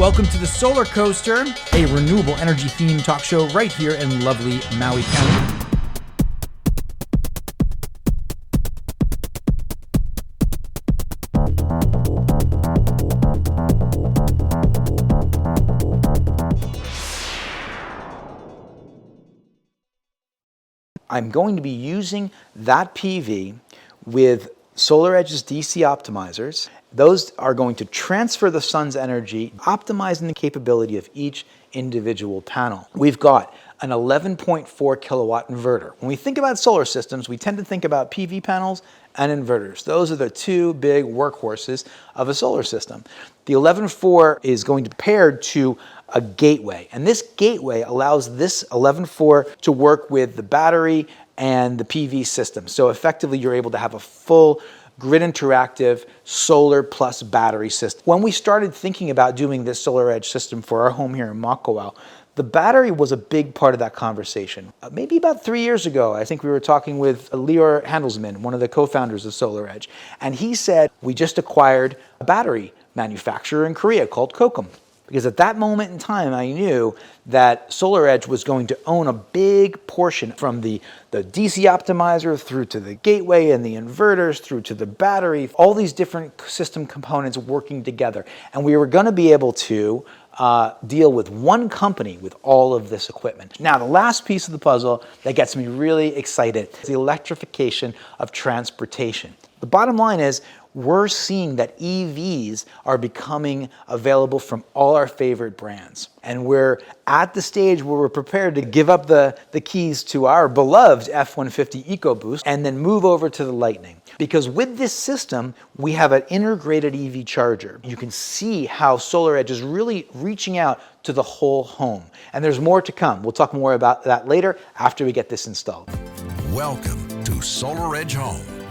Welcome to the SolarCoaster, a renewable energy themed talk show right here in lovely Maui County. I'm going to be using that PV with SolarEdge's DC optimizers. Those are going to transfer the sun's energy, optimizing the capability of each individual panel. We've got an 11.4 kilowatt inverter. When we think about solar systems, we tend to think about PV panels and inverters. Those are the two big workhorses of a solar system. The 11.4 is going to be paired to a gateway, and this gateway allows this 11.4 to work with the battery and the PV system. So effectively, you're able to have a full grid interactive solar plus battery system. When we started thinking about doing this SolarEdge system for our home here in Makawao, the battery was a big part of that conversation. Maybe about 3 years ago, I think we were talking with Lior Handelsman, one of the co-founders of SolarEdge, and he said, we just acquired a battery manufacturer in Korea called Kokum. Because at that moment in time, I knew that SolarEdge was going to own a big portion from the DC optimizer through to the gateway and the inverters through to the battery, all these different system components working together. And we were going to be able to deal with one company with all of this equipment. Now, the last piece of the puzzle that gets me really excited is the electrification of transportation. The bottom line is, we're seeing that EVs are becoming available from all our favorite brands. And we're at the stage where we're prepared to give up the keys to our beloved F-150 EcoBoost and then move over to the Lightning. Because with this system, we have an integrated EV charger. You can see how SolarEdge is really reaching out to the whole home. And there's more to come. We'll talk more about that later after we get this installed. Welcome to SolarEdge Home.